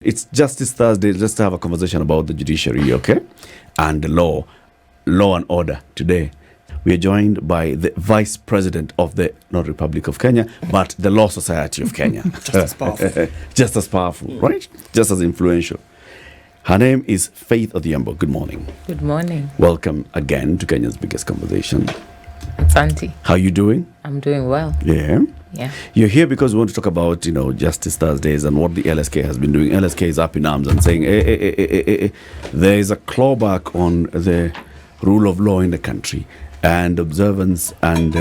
It's Justice Thursday. Just to have a conversation about the judiciary, okay? And the law and order. Today, we are joined by the Vice President of the, not Republic of Kenya, but the Law Society of Kenya. Just as powerful. Just as powerful, right? Just as influential. Her name is Faith Odhiambo. Good morning. Good morning. Welcome again to Kenya's biggest conversation. It's Auntie. How you doing? I'm doing well. Yeah. Yeah. You're here because we want to talk about, Justice Thursdays and what the LSK has been doing. LSK is up in arms and saying, there is a clawback on the rule of law in the country and observance and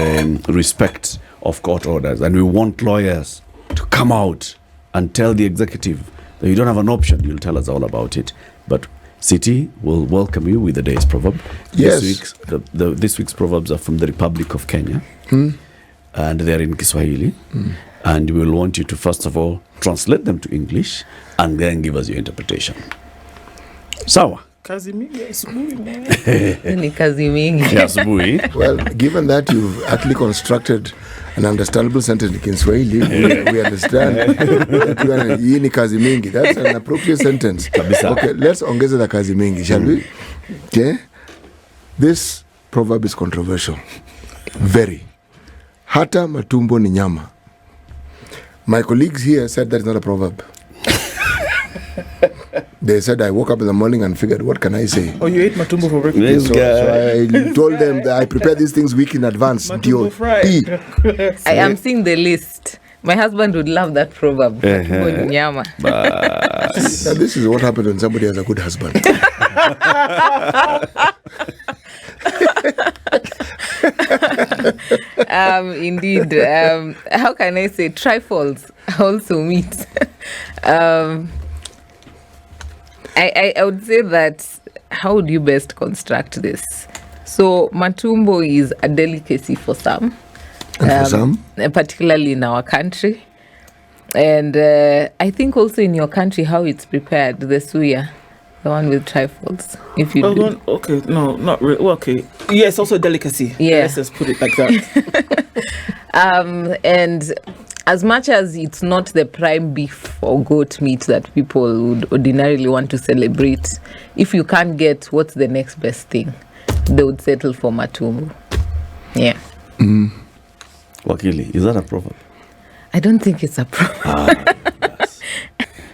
respect of court orders. And we want lawyers to come out and tell the executive that you don't have an option. You'll tell us all about it. But City will welcome you with the day's proverb. Yes. This week's proverbs are from the Republic of Kenya. And they're in Kiswahili. And we will want you to, first of all, translate them to English and then give us your interpretation. Sawa? Kazi mingi asubuhi, man. Ni kazi mingi. Ya asubuhi. Well, given that you've actually constructed an understandable sentence in Kiswahili, we understand that hii ni kazi mingi. That's an appropriate sentence. Okay, let's ongeza the kazi mingi, shall we? Okay. This proverb is controversial. Very. Hata matumbo ni nyama. My colleagues here said that's not a proverb. They said I woke up in the morning and figured, what can I say? Oh, you ate matumbo for breakfast? So I told them that I prepare these things week in advance. Matumbo fried. I am seeing the list. My husband would love that proverb. Matumbo ni nyama. Now, this is what happens when somebody has a good husband. Indeed. How can I say? Trifles also meat. I would say that, how would you best construct this? So matumbo is a delicacy for some. And for some? Particularly in our country. And I think also in your country, how it's prepared, the suya, the one with trifles. If you do. Okay, no, not really. Well, okay. Yes, also a delicacy. Yeah. Let's just put it like that. And as much as it's not the prime beef or goat meat that people would ordinarily want to celebrate, if you can't get what's the next best thing, they would settle for matumbo. Yeah. Wakili, is that a proverb? I don't think it's a proverb. Yes.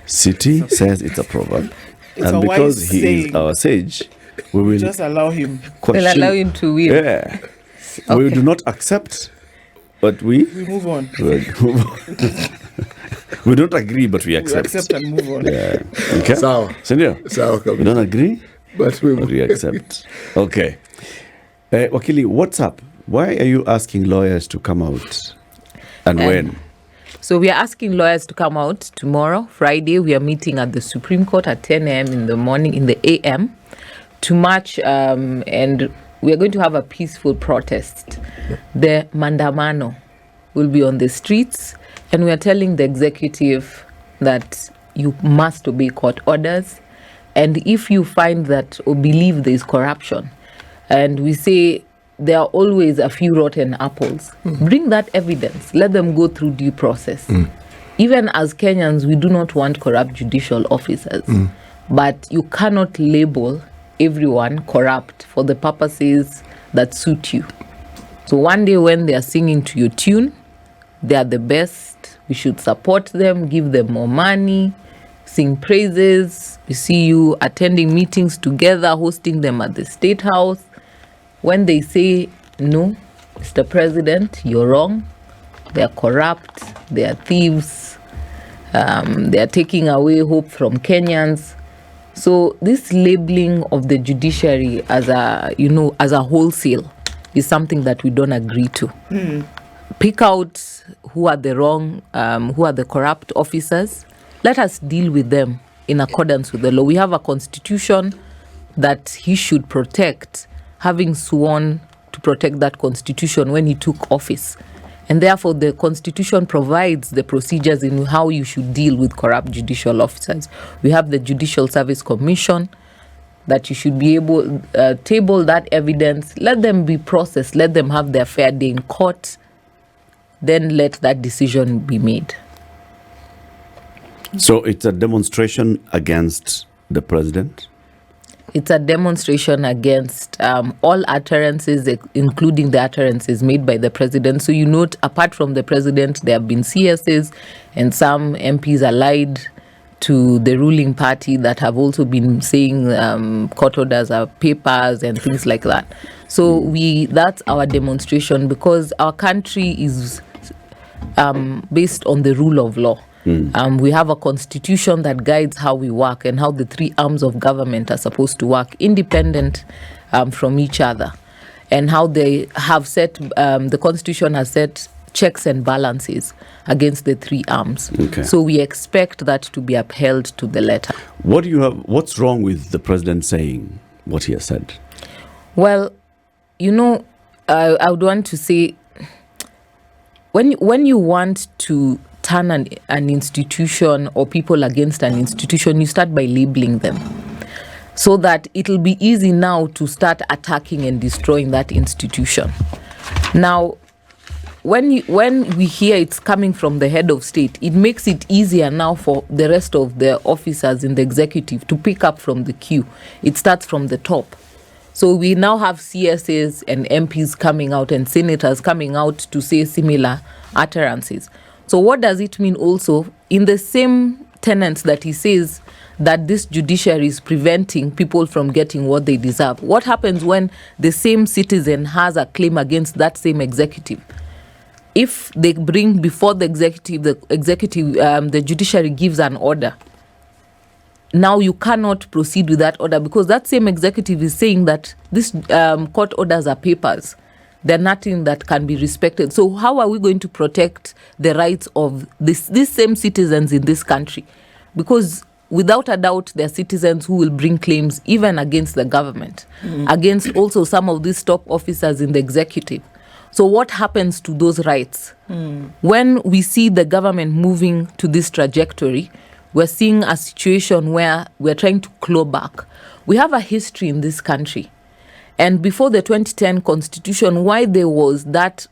City says it's a proverb. It's and a because wise he saying. is our sage, we will Just allow him. They'll allow him to win. Yeah. We do not accept, but we move on. We don't agree, but we We accept. accept and move on. Yeah. Okay. So, Senor, we don't agree, but but we accept. Okay. Wakili, what's up? Why are you asking lawyers to come out? And when? So we are asking lawyers to come out tomorrow, Friday. We are meeting at the Supreme Court at 10 a.m. in the morning, in the a.m. to march, and we are going to have a peaceful protest. The mandamano will be on the streets, and we are telling the executive that you must obey court orders. And if you find that or believe there is corruption, and we say there are always a few rotten apples, bring that evidence. Let them go through due process. Even as Kenyans, we do not want corrupt judicial officers. But you cannot label everyone corrupt for the purposes that suit you. So one day when they are singing to your tune, they are the best. We should support them, give them more money, sing praises. We see you attending meetings together, hosting them at the State House. When they say, no, Mr. President, you're wrong, they are corrupt, they are thieves, they are taking away hope from Kenyans. So this labeling of the judiciary as a wholesale is something that we don't agree to. Pick out who are the wrong, who are the corrupt officers. Let us deal with them in accordance with the law. We have a constitution that he should protect, having sworn to protect that constitution when he took office. And therefore, the constitution provides the procedures in how you should deal with corrupt judicial officers. We have the Judicial Service Commission that you should be able to table that evidence. Let them be processed. Let them have their fair day in court. Then let that decision be made. So it's a demonstration against the president? It's a demonstration against all utterances, including the utterances made by the president. So you note, apart from the president, there have been CSs and some MPs allied to the ruling party that have also been saying court orders are papers and things like that. So that's our demonstration, because our country is based on the rule of law. We have a constitution that guides how we work and how the three arms of government are supposed to work independent from each other, and how they have set, the constitution has set checks and balances against the three arms. Okay. So we expect that to be upheld to the letter. What's wrong with the president saying what he has said? Well, I would want to say, when you want to turn an institution or people against an institution, you start by labeling them, so that it'll be easy now to start attacking and destroying that institution. Now, when we hear it's coming from the head of state, it makes it easier now for the rest of the officers in the executive to pick up from the queue. It starts from the top. So we now have CSAs and MPs coming out and senators coming out to say similar utterances. So what does it mean also, in the same tenets that he says that this judiciary is preventing people from getting what they deserve? What happens when the same citizen has a claim against that same executive? If they bring before the executive, the judiciary gives an order, now you cannot proceed with that order, because that same executive is saying that these court orders are papers. They're nothing that can be respected. So how are we going to protect the rights of these same citizens in this country? Because without a doubt, there are citizens who will bring claims even against the government, against also some of these top officers in the executive. So what happens to those rights? When we see the government moving to this trajectory, we're seeing a situation where we're trying to claw back. We have a history in this country. And before the 2010 constitution, why there was that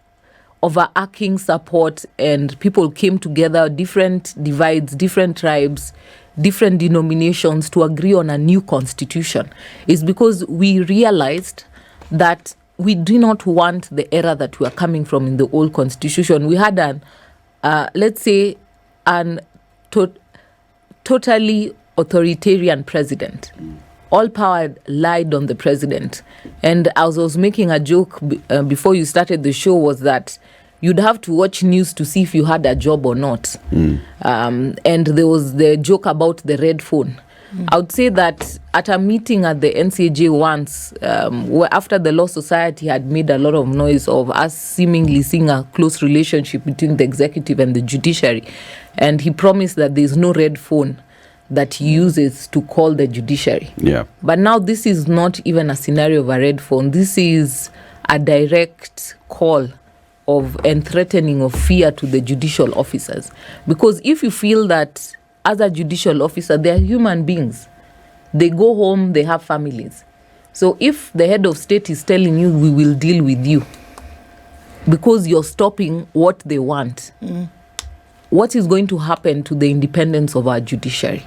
overarching support and people came together, different divides, different tribes, different denominations, to agree on a new constitution, is because we realized that we do not want the era that we are coming from in the old constitution. We had totally authoritarian president. All power lied on the president. And as I was making a joke before you started the show, was that you'd have to watch news to see if you had a job or not. And there was the joke about the red phone. I would say that at a meeting at the NCAJ once, where after the Law Society had made a lot of noise of us seemingly seeing a close relationship between the executive and the judiciary, and he promised that there's no red phone that he uses to call the judiciary. Yeah. But now this is not even a scenario of a red phone. This is a direct call of and threatening of fear to the judicial officers. Because if you feel that as a judicial officer, they are human beings. They go home, they have families. So if the head of state is telling you, we will deal with you, because you're stopping what they want, what is going to happen to the independence of our judiciary?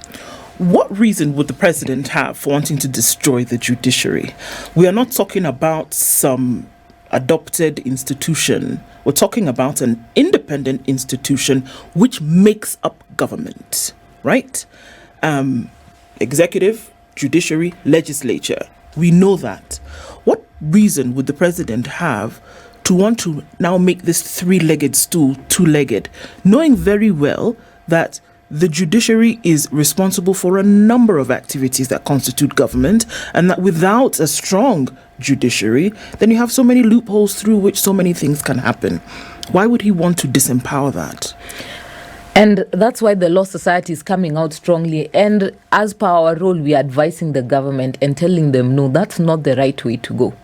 What reason would the president have for wanting to destroy the judiciary? We are not talking about some adopted institution. We're talking about an independent institution which makes up government, right? Executive, judiciary, legislature. We know that. What reason would the president have to want to now make this three-legged stool two-legged, knowing very well that the judiciary is responsible for a number of activities that constitute government, and that without a strong judiciary, then you have so many loopholes through which so many things can happen? Why would he want to disempower that? And that's why the Law Society is coming out strongly. And as per our role, we are advising the government and telling them, no, that's not the right way to go.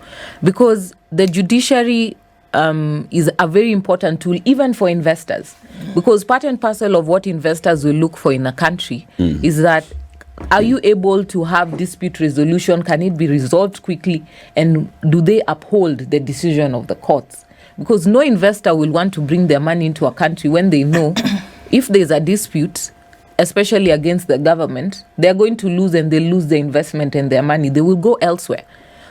Because the judiciary is a very important tool, even for investors. Because part and parcel of what investors will look for in a country is that, are you able to have dispute resolution? Can it be resolved quickly? And do they uphold the decision of the courts? Because no investor will want to bring their money into a country when they know if there's a dispute, especially against the government, they're going to lose, and they lose their investment and their money. They will go elsewhere.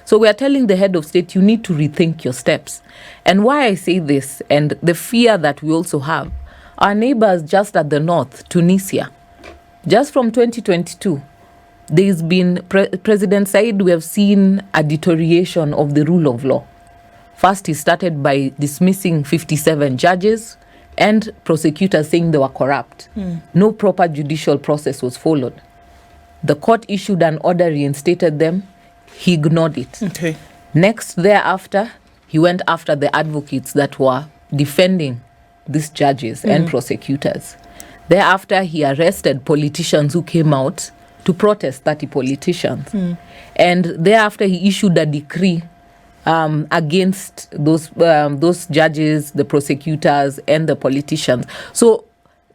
So we are telling the head of state, you need to rethink your steps. And why I say this, and the fear that we also have, our neighbors just at the north, Tunisia, just from 2022, there's been, President Said, we have seen a deterioration of the rule of law. First, he started by dismissing 57 judges and prosecutors, saying they were corrupt. No proper judicial process was followed. The court issued an order, reinstated them. He ignored it. Okay. Next, thereafter, he went after the advocates that were defending these judges and prosecutors. Thereafter, he arrested politicians who came out to protest, 30 politicians. And thereafter, he issued a decree against those judges, the prosecutors, and the politicians. So,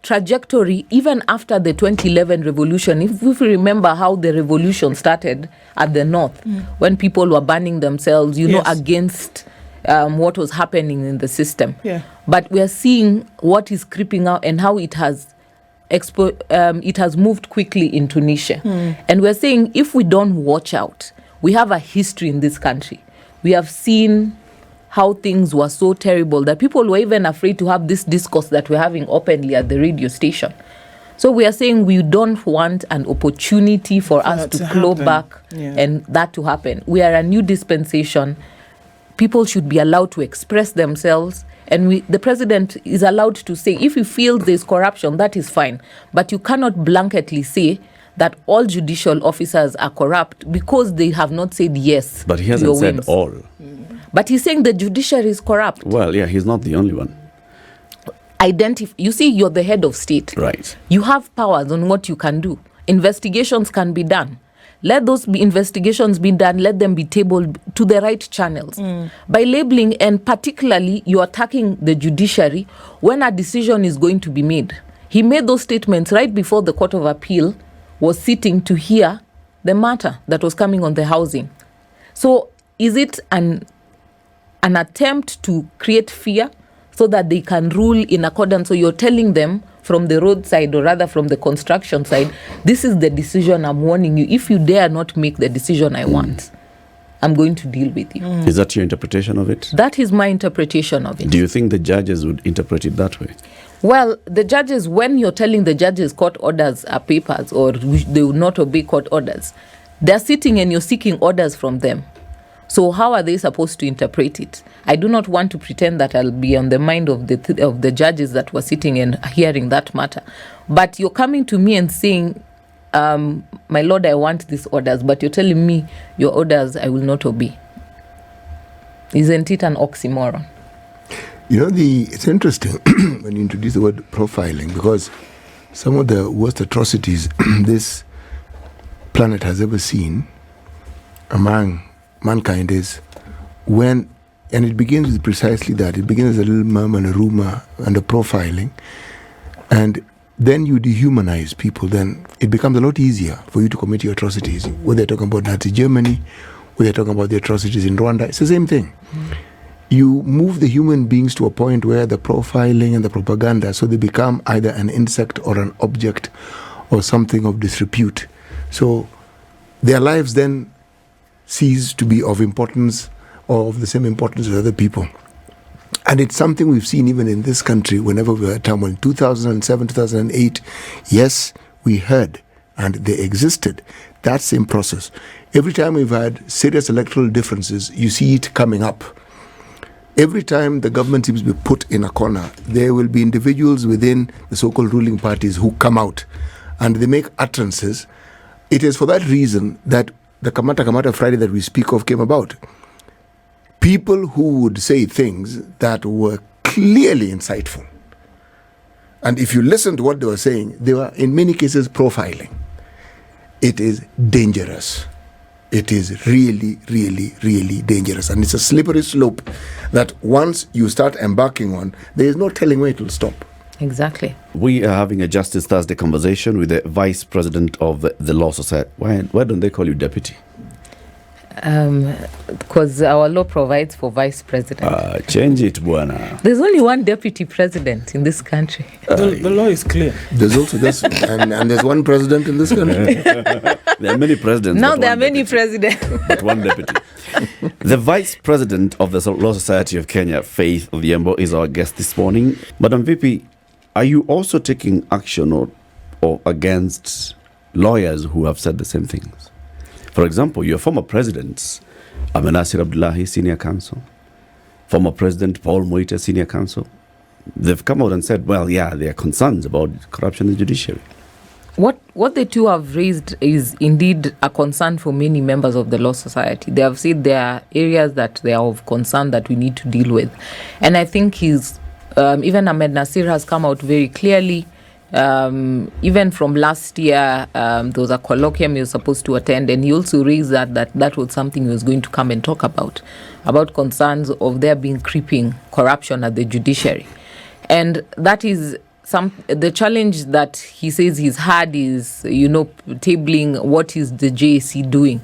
trajectory, even after the 2011 revolution, if we remember how the revolution started at the north, when people were burning themselves, you know, against what was happening in the system. Yeah. But we are seeing what is creeping out and how it has moved quickly in Tunisia. And we're saying if we don't watch out, we have a history in this country. We have seen how things were so terrible that people were even afraid to have this discourse that we're having openly at the radio station. So we are saying we don't want an opportunity for us to claw back and that to happen. We are a new dispensation. People should be allowed to express themselves. And the president is allowed to say, if he feels there's corruption, that is fine. But you cannot blanketly say that all judicial officers are corrupt because they have not said yes. But he hasn't said all. But he's saying the judiciary is corrupt. Well, yeah, he's not the only one. You see, you're the head of state. Right. You have powers on what you can do. Investigations can be done. Let those investigations be done. Let them be tabled to the right channels. By labeling, and particularly you're attacking the judiciary when a decision is going to be made. He made those statements right before the Court of Appeal was sitting to hear the matter that was coming on the housing. So is it an attempt to create fear so that they can rule in accordance? So you're telling them from the roadside, or rather from the construction side, this is the decision, I'm warning you. If you dare not make the decision I want, I'm going to deal with you. Is that your interpretation of it? That is my interpretation of it. Do you think the judges would interpret it that way? Well, the judges, when you're telling the judges court orders are papers or they will not obey court orders, they're sitting and you're seeking orders from them. So how are they supposed to interpret it? I do not want to pretend that I'll be on the mind of the judges that were sitting and hearing that matter. But you're coming to me and saying, my lord, I want these orders, but you're telling me your orders I will not obey. Isn't it an oxymoron? You know, it's interesting when you introduce the word profiling, because some of the worst atrocities this planet has ever seen among mankind is when, and it begins with precisely that, it begins as a little murmur and a rumor and a profiling, and then you dehumanize people. Then it becomes a lot easier for you to commit your atrocities. Whether they're talking about Nazi Germany, whether they're talking about the atrocities in Rwanda, it's the same thing. You move the human beings to a point where the profiling and the propaganda, so they become either an insect or an object or something of disrepute. So their lives then cease to be of importance or of the same importance as other people. And it's something we've seen even in this country whenever we were at time. In 2007, 2008, yes, we heard and they existed. That same process. Every time we've had serious electoral differences, you see it coming up. Every time the government seems to be put in a corner, there will be individuals within the so-called ruling parties who come out and they make utterances. It is for that reason that the Kamata Friday that we speak of came about. People who would say things that were clearly insightful. And if you listen to what they were saying, they were in many cases profiling. It is dangerous. It is really, really, really dangerous. And it's a slippery slope that once you start embarking on, there is no telling where it will stop. Exactly. We are having a Justice Thursday conversation with the Vice President of the Law Society. Why don't they call you Deputy? Because our law provides for vice president. Change it, Buana. There's only one deputy president in this country. The law is clear. There's also this, and there's one president in this country. There are many presidents. Now but there are one many deputy. presidents. But one deputy. The vice president of the Law Society of Kenya, Faith Odhiambo, is our guest this morning. Madam VP, are you also taking action or against lawyers who have said the same things? For example, your former presidents, Amenasir Abdullahi, senior counsel, former president Paul Moita, senior counsel, they've come out and said, well, yeah, there are concerns about corruption in the judiciary. What the two have raised is indeed a concern for many members of the Law Society. They have said there are areas that they are of concern that we need to deal with. And I think even Ahmed Nasir has come out very clearly. Even from last year, there was a colloquium he was supposed to attend, and he also raised that was something he was going to come and talk about concerns of there being creeping corruption at the judiciary. And that is the challenge that he says he's had is, tabling what is the JSC doing.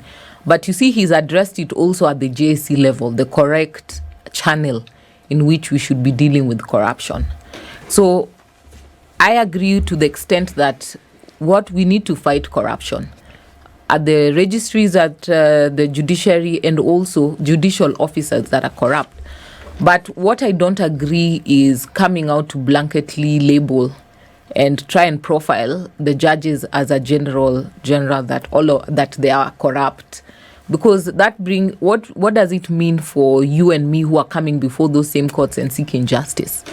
But you see, he's addressed it also at the JSC level, the correct channel in which we should be dealing with corruption. So I agree to the extent that what we need to fight corruption at the registries, at the judiciary, and also judicial officers that are corrupt. But what I don't agree is coming out to blanketly label and try and profile the judges as a general that they are corrupt. Because that what does it mean for you and me who are coming before those same courts and seeking justice?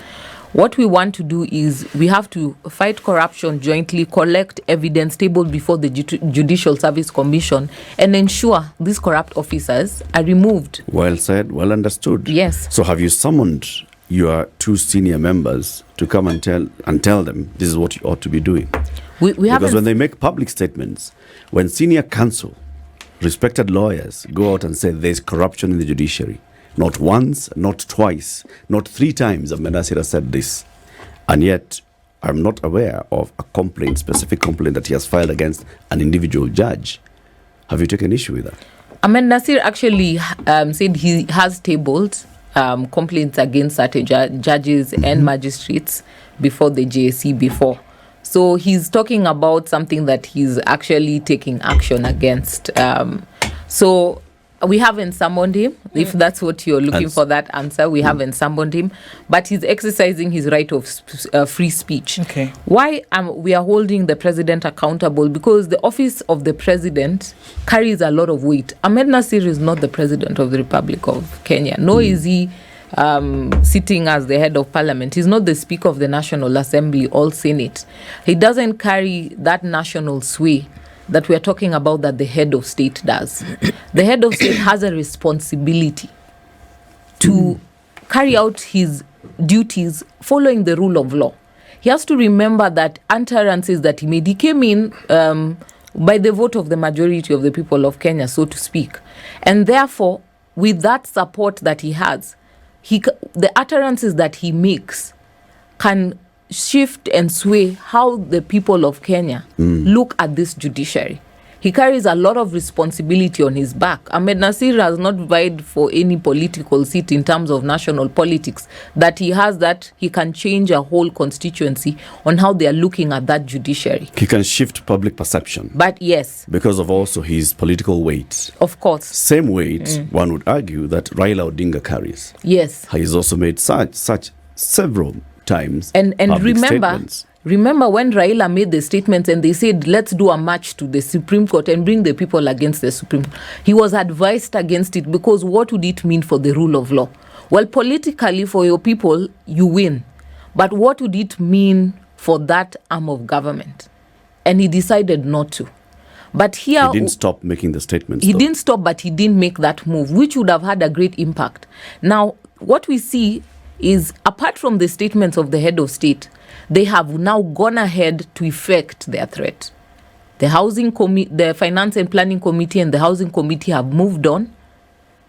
What we want to do is we have to fight corruption jointly, collect evidence, table before the Judicial Service Commission, and ensure these corrupt officers are removed. Well said, well understood. Yes. So have you summoned your two senior members to come and tell them this is what you ought to be doing? Because when they make public statements, when senior counsel, respected lawyers, go out and say there's corruption in the judiciary, not once, not twice, not 3 times Ahmed Nasir has said this. And yet, I'm not aware of a specific complaint that he has filed against an individual judge. Have you taken issue with that? Ahmed Nasir actually said he has tabled complaints against certain judges and magistrates before the JSC before. So he's talking about something that he's actually taking action against. So we haven't summoned him, if that's what you're looking for, that answer. We haven't summoned him, but he's exercising his right of free speech. Okay. Why we are holding the president accountable? Because the office of the president carries a lot of weight. Ahmed Nasir is not the president of the Republic of Kenya, nor is he sitting as the head of parliament. He's not the speaker of the National Assembly or Senate. He doesn't carry that national sway that we are talking about that the head of state does. The head of state has a responsibility to carry out his duties following the rule of law. He has to remember that utterances that he made, he came in by the vote of the majority of the people of Kenya, so to speak. And therefore, with that support that he has, the utterances that he makes can shift and sway how the people of Kenya look at this judiciary. He carries a lot of responsibility on his back. Ahmed Nasir has not vied for any political seat in terms of national politics. That he can change a whole constituency on how they are looking at that judiciary. He can shift public perception. But yes. Because of also his political weight. Of course. Same weight, one would argue, that Raila Odinga carries. Yes. He's also made such several times. And remember when Raila made the statements and they said, let's do a march to the Supreme Court and bring the people against the Supreme Court. He was advised against it because what would it mean for the rule of law? Well, politically for your people, you win. But what would it mean for that arm of government? And he decided not to. But here... He didn't stop making the statements. He didn't stop, but he didn't make that move, which would have had a great impact. Now, what we see is, apart from the statements of the head of state, they have now gone ahead to effect their threat. The Finance and Planning Committee and the Housing Committee have moved on.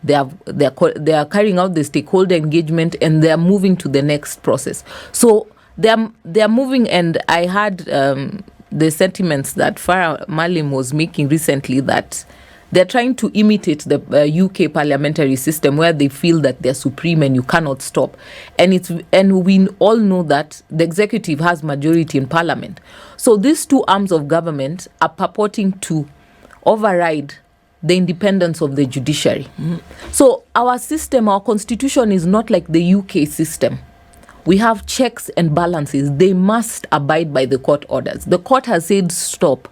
They are carrying out the stakeholder engagement and they are moving to the next process. So they are moving, and I had the sentiments that Farah Malim was making recently, that They're trying to imitate the UK parliamentary system where they feel that they're supreme and you cannot stop. And we all know that the executive has majority in parliament. So these two arms of government are purporting to override the independence of the judiciary. So our system, our constitution is not like the UK system. We have checks and balances. They must abide by the court orders. The court has said stop.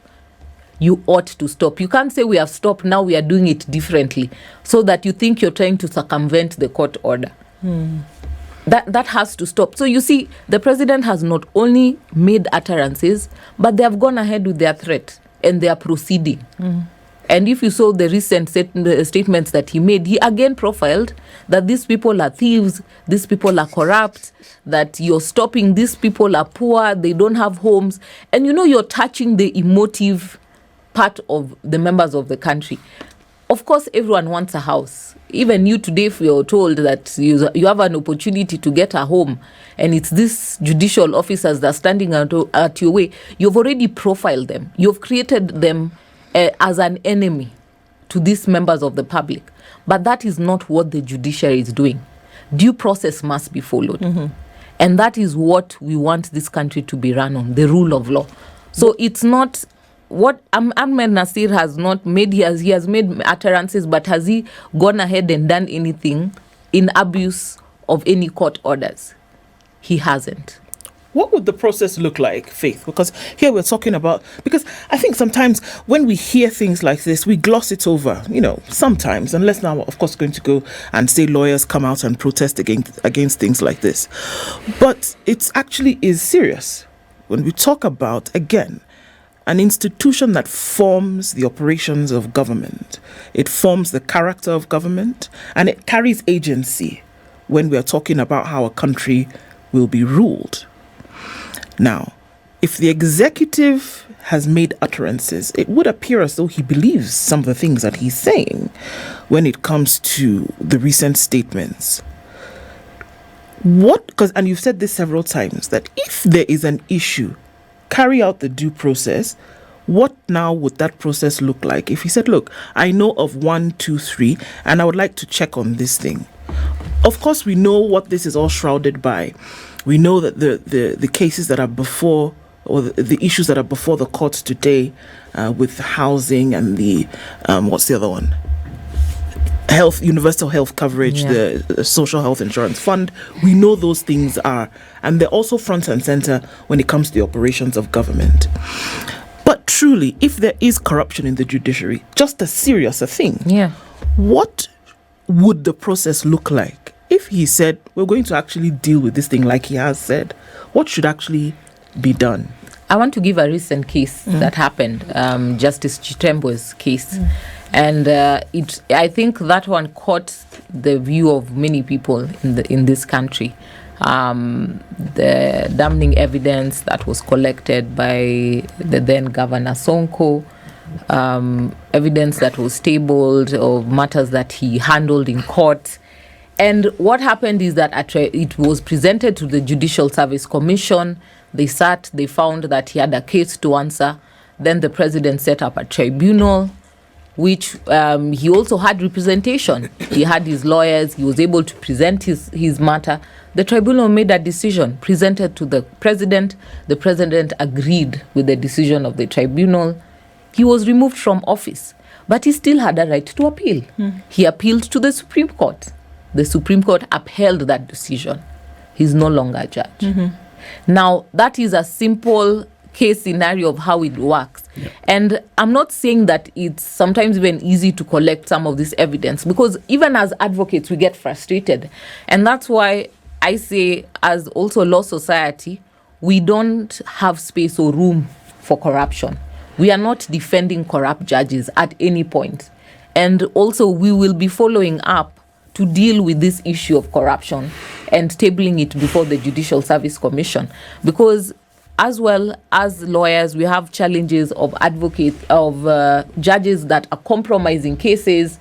You ought to stop. You can't say we have stopped, now we are doing it differently, so that you think you're trying to circumvent the court order. That has to stop. So you see, the president has not only made utterances, but they have gone ahead with their threat and they are proceeding. And if you saw the recent statements that he made, he again profiled that these people are thieves, these people are corrupt, that you're stopping, these people are poor, they don't have homes. And you're touching the emotive part of the members of the country. Of course, everyone wants a house. Even you today, if you're told that you have an opportunity to get a home and it's these judicial officers that are standing at your way, you've already profiled them. You've created them as an enemy to these members of the public. But that is not what the judiciary is doing. Due process must be followed. And that is what we want this country to be run on, the rule of law. So it's not what Ahmed Nasir has not made. He has made utterances, but has he gone ahead and done anything in abuse of any court orders? He hasn't. What would the process look like, Faith? Because here we're talking about, because I think sometimes when we hear things like this, we gloss it over, sometimes, unless now, of course, going to go and say lawyers come out and protest against things like this. But it actually is serious when we talk about, again, an institution that forms the operations of government. It forms the character of government, and it carries agency when we are talking about how a country will be ruled. Now, if the executive has made utterances, it would appear as though he believes some of the things that he's saying when it comes to the recent statements. And you've said this several times, that if there is an issue, carry out the due process. What now would that process look like? If he said, look, I know of 1, 2, 3, and I would like to check on this thing. Of course, we know what this is all shrouded by. We know that the cases that are before, or the issues that are before the courts today with housing and the, what's the other one? Universal health coverage, the social health insurance fund. We know those things are, and they're also front and center when it comes to the operations of government. But truly, if there is corruption in the judiciary, just as serious a thing, what would the process look like? If he said, we're going to actually deal with this thing like he has said, what should actually be done? I want to give a recent case that happened, Justice Chitembo's case. And I think that one caught the view of many people in this country. The damning evidence that was collected by the then Governor Sonko, evidence that was tabled of matters that he handled in court. And what happened is that it was presented to the Judicial Service Commission. They sat, they found that he had a case to answer. Then the president set up a tribunal, which he also had representation. He had his lawyers. He was able to present his matter. The tribunal made a decision, presented to the president. The president agreed with the decision of the tribunal. He was removed from office, but he still had a right to appeal. He appealed to the Supreme Court. The Supreme Court upheld that decision. He's no longer a judge. Now, that is a simple case scenario of how it works. And I'm not saying that it's sometimes even easy to collect some of this evidence, because even as advocates, we get frustrated. And that's why I say, as also law society, we don't have space or room for corruption. We are not defending corrupt judges at any point. And also, we will be following up to deal with this issue of corruption and tabling it before the Judicial Service Commission. Because as well as lawyers, we have challenges of judges that are compromising cases.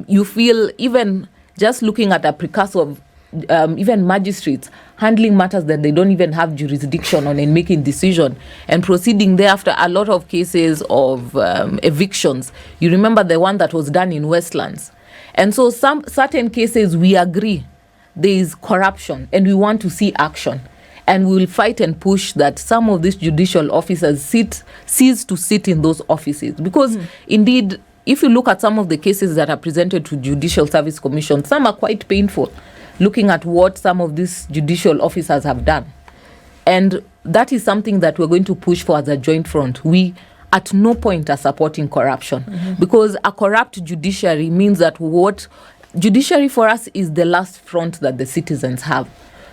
You feel, even just looking at a precursor of even magistrates handling matters that they don't even have jurisdiction on and making decision and proceeding thereafter. A lot of cases of evictions. You remember the one that was done in Westlands. And so some certain cases we agree there is corruption and we want to see action. And we will fight and push that some of these judicial officers cease to sit in those offices. Because indeed, if you look at some of the cases that are presented to Judicial Service Commission, some are quite painful, looking at what some of these judicial officers have done. And that is something that we're going to push for as a joint front. We at no point are supporting corruption, because a corrupt judiciary means that what judiciary for us is the last front that the citizens have.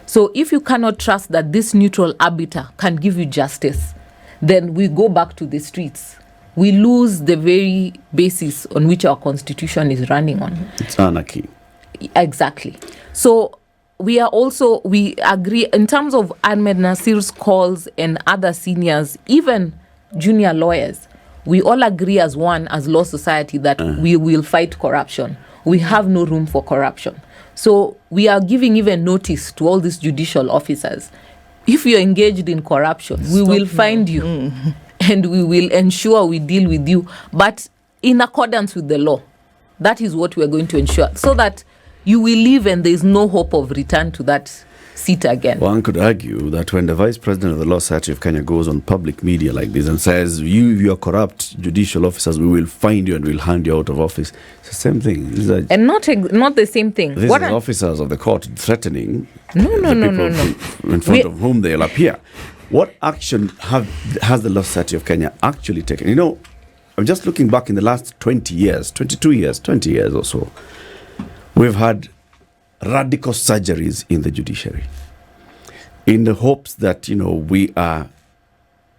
So if you cannot trust that this neutral arbiter can give you justice, then we go back to the streets. We lose the very basis on which our constitution is running on. It's anarchy. Exactly. So we agree in terms of Ahmed Nasir's calls and other seniors, even junior lawyers, we all agree as one, as law society, that we will fight corruption. We have no room for corruption. So we are giving even notice to all these judicial officers. If you're engaged in corruption, we will find you and we will ensure we deal with you, but in accordance with the law. That is what we're going to ensure, so that you will leave and there is no hope of return to that seat again. One could argue that when the Vice President of the Law Society of Kenya goes on public media like this and says, you are corrupt judicial officers, we will find you and we'll hand you out of office. It's the same thing. And not the same thing. This is officers of the court threatening the people in front of whom they'll appear. What action has the Law Society of Kenya actually taken? You know, I'm just looking back in the last 20 years, 22 years, 20 years or so. We've had radical surgeries in the judiciary in the hopes that, we are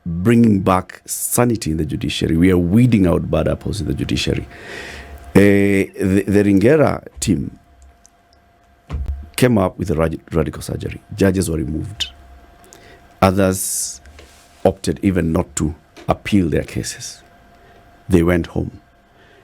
bringing back sanity in the judiciary. We are weeding out bad apples in the judiciary. The Ringera team came up with a radical surgery. Judges were removed. Others opted even not to appeal their cases. They went home.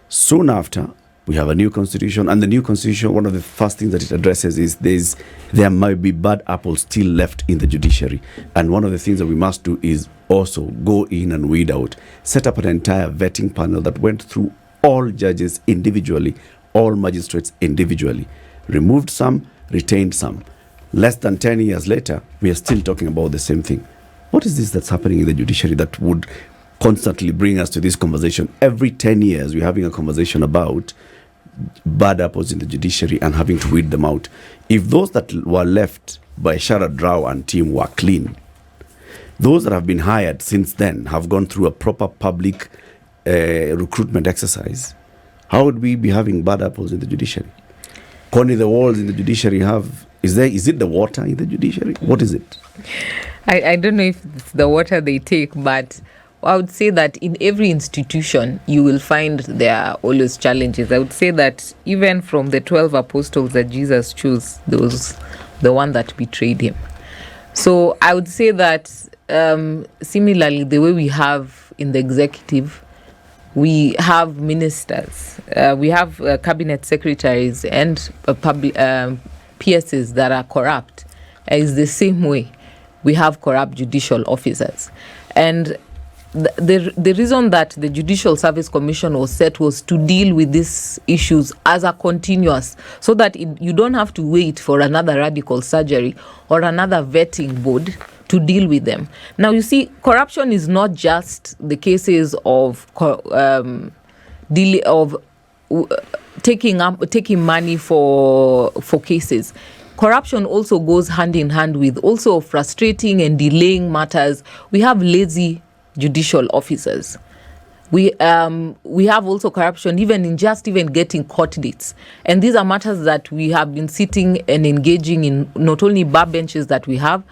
Soon after, we have a new constitution, and the new constitution, one of the first things that it addresses is there might be bad apples still left in the judiciary. And one of the things that we must do is also go in and weed out, set up an entire vetting panel that went through all judges individually, all magistrates individually, removed some, retained some. Less than 10 years later, we are still talking about the same thing. What is this that's happening in the judiciary that would constantly bring us to this conversation? Every 10 years, we're having a conversation about bad apples in the judiciary and having to weed them out. If those that were left by Sharad Rao and team were clean, those that have been hired since then have gone through a proper public recruitment exercise, how would we be having bad apples in the judiciary? Connie, the walls in the judiciary is it the water in the judiciary? What is it? I don't know if it's the water they take, but I would say that in every institution, you will find there are always challenges. I would say that even from the 12 apostles that Jesus chose, there was the one that betrayed him. So I would say that similarly, the way we have in the executive, we have ministers, we have cabinet secretaries and PSs that are corrupt. It's the same way we have corrupt judicial officers. And the reason that the Judicial Service Commission was set was to deal with these issues as a continuous, so that you don't have to wait for another radical surgery or another vetting board to deal with them. Now, you see, corruption is not just the cases of taking money for cases. Corruption also goes hand in hand with also frustrating and delaying matters. We have lazy judicial officers. We have also corruption even in getting court dates. And these are matters that we have been sitting and engaging in, not only bar benches that we have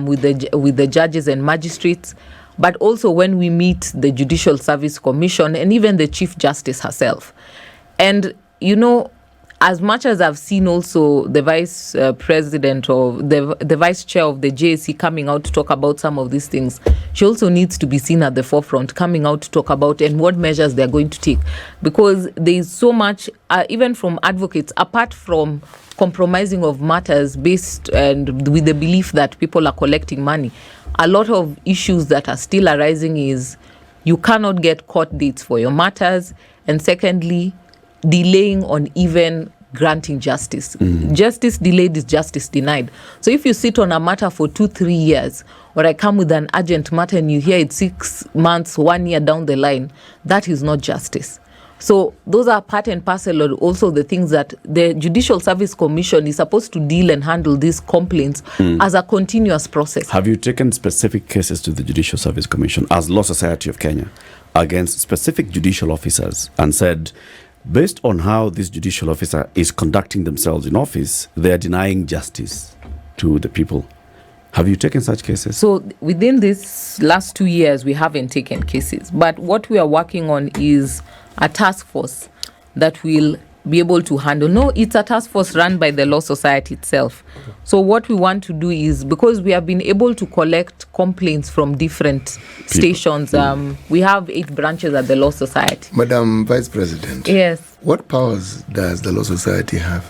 with the judges and magistrates, but also when we meet the Judicial Service Commission and even the Chief Justice herself. And, as much as I've seen also the vice president or the vice chair of the JSC coming out to talk about some of these things, she also needs to be seen at the forefront, coming out to talk about and what measures they're going to take. Because there is so much, even from advocates, apart from compromising of matters based and with the belief that people are collecting money, a lot of issues that are still arising is you cannot get court dates for your matters, and secondly, delaying on even granting justice. Justice delayed is justice denied. So if you sit on a matter for 2-3 years, or I come with an urgent matter and you hear it 6 months, 1 year down the line, that is not justice. So those are part and parcel of also the things that the Judicial Service Commission is supposed to deal and handle these complaints as a continuous process. Have you taken specific cases to the Judicial Service Commission as Law Society of Kenya against specific judicial officers and said, based on how this judicial officer is conducting themselves in office, they are denying justice to the people? Have you taken such cases? So within this last 2 years, we haven't taken cases. But what we are working on is a task force that will be able to handle. No, it's a task force run by the Law Society itself. So what we want to do is, because we have been able to collect complaints from different stations, we have 8 branches at the Law Society. Madam Vice President. Yes. What powers does the Law Society have?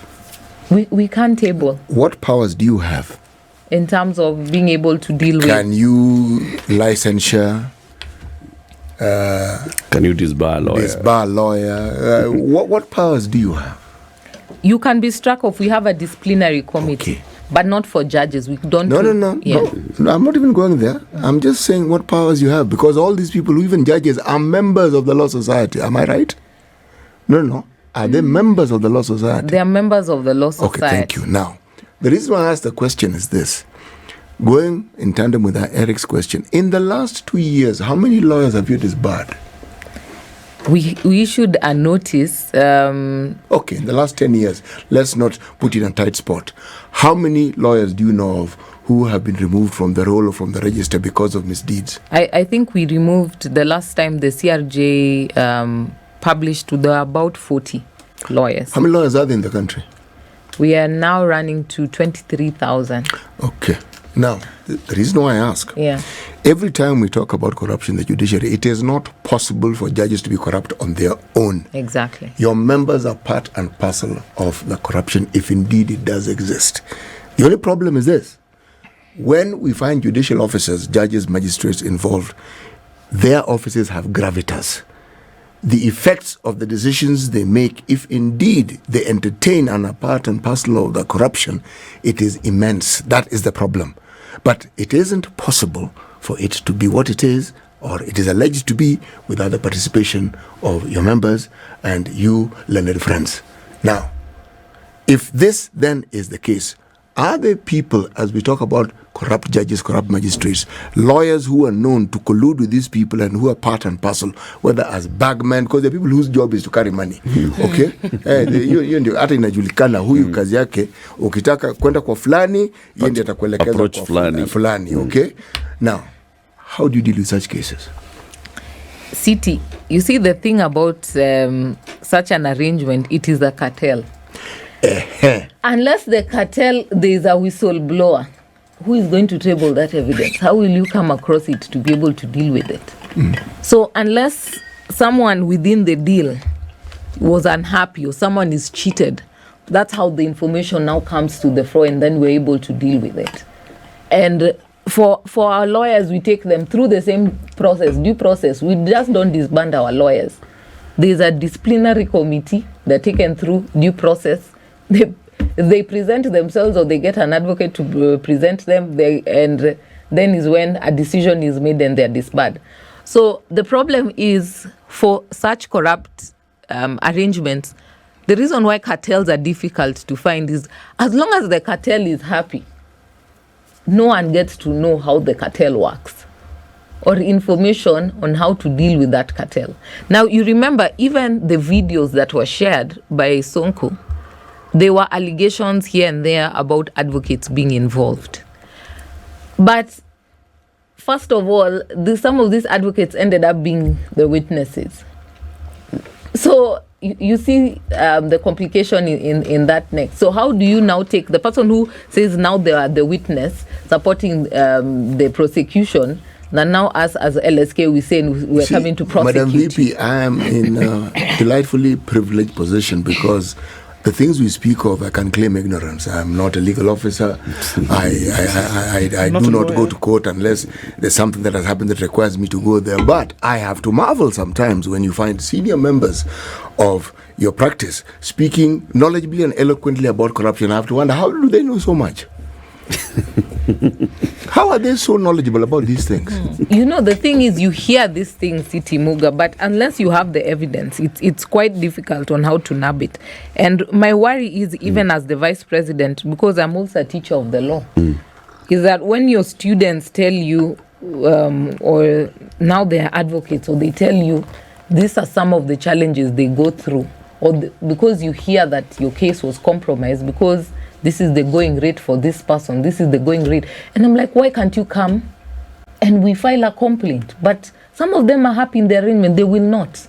We can't table. What powers do you have? In terms of being able to deal with... Can you licensure? Can you disbar a lawyer? Disbar a lawyer? What powers do you have? You can be struck off. We have a disciplinary committee. Okay. But not for judges. We don't. No. Yeah. No, I'm not even going there. I'm just saying what powers you have, because all these people, even judges, are members of the Law Society. Am I right? No. Are they members of the Law Society? They are members of the Law Society. Okay, thank you. Now, the reason why I asked the question is this. Going in tandem with Eric's question, in the last 2 years, how many lawyers have you disbarred? We issued a notice. Okay, in the last 10 years, let's not put it in a tight spot. How many lawyers do you know of who have been removed from the roll or from the register because of misdeeds? I think we removed, the last time the CRJ published, there are about 40 lawyers. How many lawyers are there in the country? We are now running to 23,000. Okay. Now, the reason why I ask, every time we talk about corruption in the judiciary, it is not possible for judges to be corrupt on their own. Exactly. Your members are part and parcel of the corruption, if indeed it does exist. The only problem is this. When we find judicial officers, judges, magistrates involved, their offices have gravitas. The effects of the decisions they make, if indeed they entertain and are part and parcel of the corruption, it is immense. That is the problem. But it isn't possible for it to be what it is, or it is alleged to be, without the participation of your members and you, learned friends. Now, if this then is the case, are there people, as we talk about corrupt judges, corrupt magistrates, lawyers who are known to collude with these people and who are part and parcel, whether as bagmen, because there are people whose job is to carry money. Okay? Hiyo ndio hata inajulikana huyu kazi yake, ukitaka kwenda kwa fulani, yeye ndiye atakuelekeza kwa fulani. Okay? Now, how do you deal with such cases? City, you see, the thing about such an arrangement, it is a cartel. Unless the cartel, there is a whistleblower who is going to table that evidence. How will you come across it to be able to deal with it? So unless someone within the deal was unhappy or someone is cheated, that's how the information now comes to the fore, and then we're able to deal with it. And for our lawyers, we take them through the same process, due process. We just don't disband our lawyers. There's a disciplinary committee. They're taken through due process. They present themselves, or they get an advocate to present them, and then is when a decision is made and they're disbarred. So the problem is, for such corrupt arrangements, the reason why cartels are difficult to find is, as long as the cartel is happy, no one gets to know how the cartel works or information on how to deal with that cartel. Now, you remember, even the videos that were shared by Sonko, there were allegations here and there about advocates being involved. But first of all, some of these advocates ended up being the witnesses. So you see the complication in that next. So how do you now take the person who says now they are the witness supporting the prosecution, and now us as LSK we say we're coming to prosecute? Madam VP, I am in a delightfully privileged position because the things we speak of, I can claim ignorance. I am not a legal officer. I do not go to court unless there's something that has happened that requires me to go there. But I have to marvel sometimes when you find senior members of your practice speaking knowledgeably and eloquently about corruption. I have to wonder, how do they know so much? How are they so knowledgeable about these things? You know, the thing is, you hear these things, City Muga, but unless you have the evidence, it's quite difficult on how to nab it. And my worry is, even as the vice president, because I'm also a teacher of the law, is that when your students tell you, or now they are advocates, or they tell you, these are some of the challenges they go through, or because you hear that your case was compromised, because this is the going rate for this person, this is the going rate. And I'm like, why can't you come and we file a complaint? But some of them are happy in the arraignment, they will not.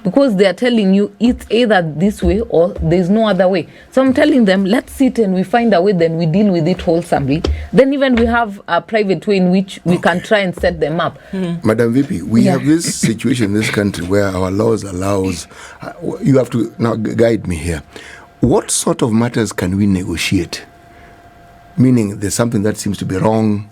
Because they are telling you it's either this way or there's no other way. So I'm telling them, let's sit and we find a way, then we deal with it wholesomely. Then even we have a private way in which we can try and set them up. Madam VP, we have this situation in this country where our laws allows, you have to now guide me here. What sort of matters can we negotiate? Meaning there's something that seems to be wrong,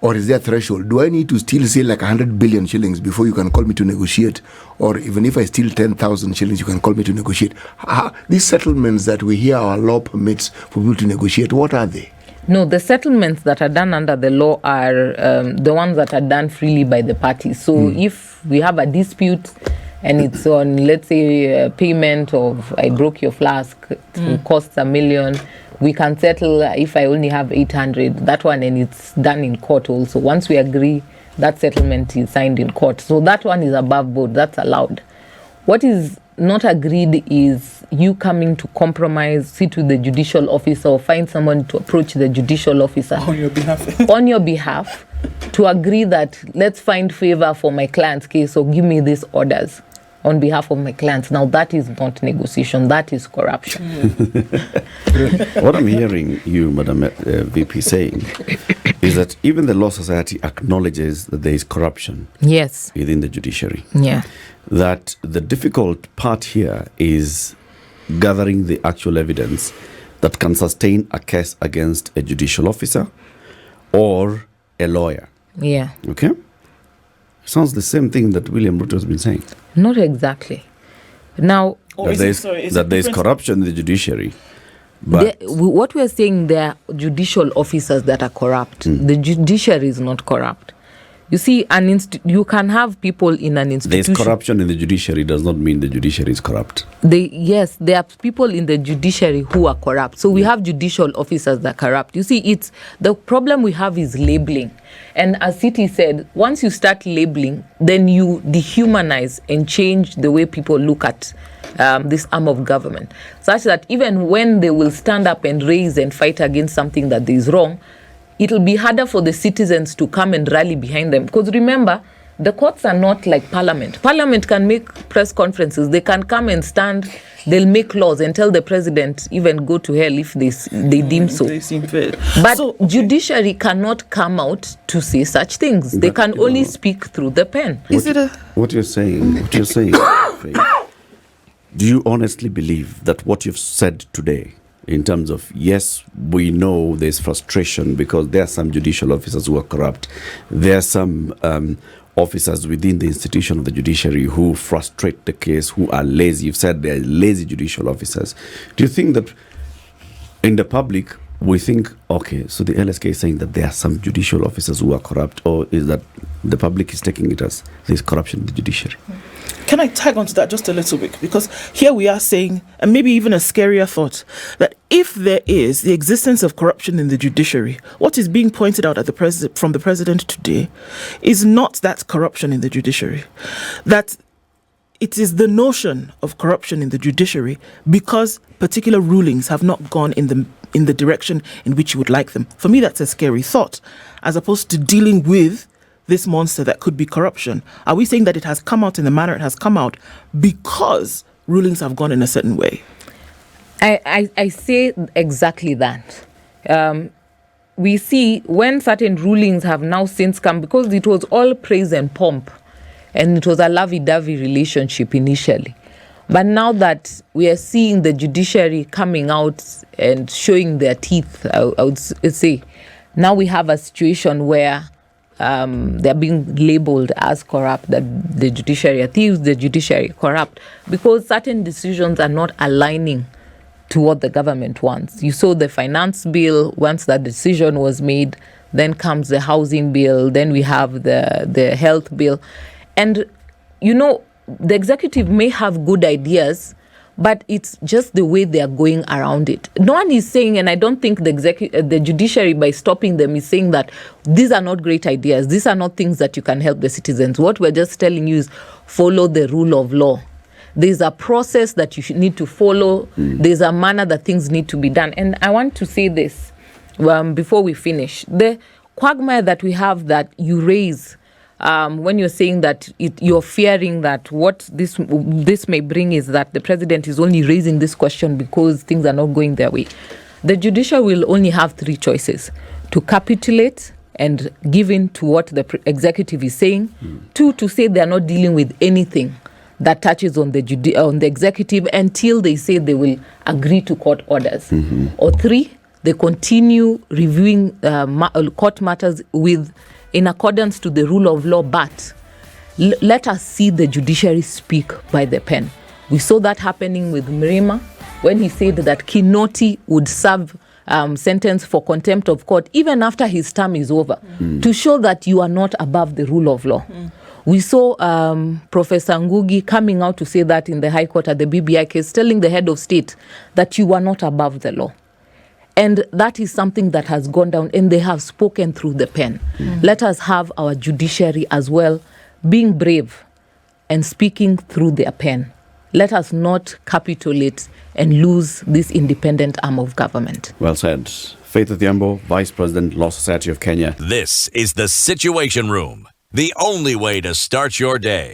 or is there a threshold? Do I need to still say like 100 billion shillings before you can call me to negotiate? Or even if I steal 10,000 shillings, you can call me to negotiate? These settlements that we hear our law permits for people to negotiate, what are they? No, the settlements that are done under the law are the ones that are done freely by the parties. So if we have a dispute, and it's on, let's say, payment of, I broke your flask, it costs $1 million, we can settle if I only have 800, that one, and it's done in court also. Once we agree, that settlement is signed in court. So that one is above board, that's allowed. What is not agreed is you coming to compromise, sit with the judicial officer, or find someone to approach the judicial officer on your behalf. On your behalf, to agree that let's find favor for my client's case, or give me these orders on behalf of my clients. Now that is not negotiation, that is corruption. What I'm hearing you, Madam VP, saying is that even the Law Society acknowledges that there is corruption within the judiciary. Yeah. That the difficult part here is gathering the actual evidence that can sustain a case against a judicial officer or a lawyer. Yeah. Okay? Sounds the same thing that William Ruto has been saying. Not exactly. Now, that there is corruption in the judiciary. But what we are saying, there are judicial officers that are corrupt. The judiciary is not corrupt. You see, you can have people in an institution. There is corruption in the judiciary does not mean the judiciary is corrupt. Yes, there are people in the judiciary who are corrupt. So we have judicial officers that are corrupt. You see, the problem we have is labeling. And as Citi said, once you start labeling, then you dehumanize and change the way people look at this arm of government, such that even when they will stand up and raise and fight against something that is wrong, it'll be harder for the citizens to come and rally behind them. Because remember, the courts are not like Parliament. Parliament can make press conferences. They can come and stand. They'll make laws and tell the president even go to hell if they deem so. They seem fair. But judiciary cannot come out to say such things. They can only speak through the pen. What you're saying, Faith, do you honestly believe that what you've said today, in terms of, yes, we know there's frustration because there are some judicial officers who are corrupt. There are some officers within the institution of the judiciary who frustrate the case, who are lazy. You've said they're lazy judicial officers. Do you think that in the public, we think, okay, so the LSK is saying that there are some judicial officers who are corrupt, or is that the public is taking it as there's corruption in the judiciary? Can I tag onto that just a little bit? Because here we are saying, and maybe even a scarier thought, that if there is the existence of corruption in the judiciary, what is being pointed out from the president today is not that corruption in the judiciary. That it is the notion of corruption in the judiciary because particular rulings have not gone in the direction in which you would like them. For me, that's a scary thought, as opposed to dealing with this monster that could be corruption. Are we saying that it has come out in the manner it has come out because rulings have gone in a certain way? I say exactly that. We see when certain rulings have now since come, because it was all praise and pomp, and it was a lovey-dovey relationship initially. But now that we are seeing the judiciary coming out and showing their teeth, I would say, now we have a situation where they're being labeled as corrupt, that the judiciary are thieves, the judiciary corrupt, because certain decisions are not aligning to what the government wants. You saw the finance bill. Once that decision was made, then comes the housing bill, then we have the health bill. And, the executive may have good ideas, but it's just the way they are going around it. No one is saying, and I don't think the judiciary, by stopping them, is saying that these are not great ideas. These are not things that you can help the citizens. What we're just telling you is follow the rule of law. There's a process that you need to follow. There's a manner that things need to be done. And I want to say this before we finish. The quagmire that we have that you raise when you're saying that you're fearing that what this may bring is that the president is only raising this question because things are not going their way. The judicial will only have three choices: to capitulate and give in to what the executive is saying. Two, to say they're not dealing with anything that touches on the executive until they say they will agree to court orders. Or three, they continue reviewing court matters in accordance to the rule of law, but let us see the judiciary speak by the pen. We saw that happening with Mrema when he said that Kinoti would serve sentence for contempt of court even after his term is over, to show that you are not above the rule of law. We saw Professor Ngugi coming out to say that in the High Court at the BBI case, telling the head of state that you are not above the law. And that is something that has gone down, and they have spoken through the pen. Let us have our judiciary as well being brave and speaking through their pen. Let us not capitulate and lose this independent arm of government. Well said. Faith Odhiambo, Vice President, Law Society of Kenya. This is the Situation Room, the only way to start your day.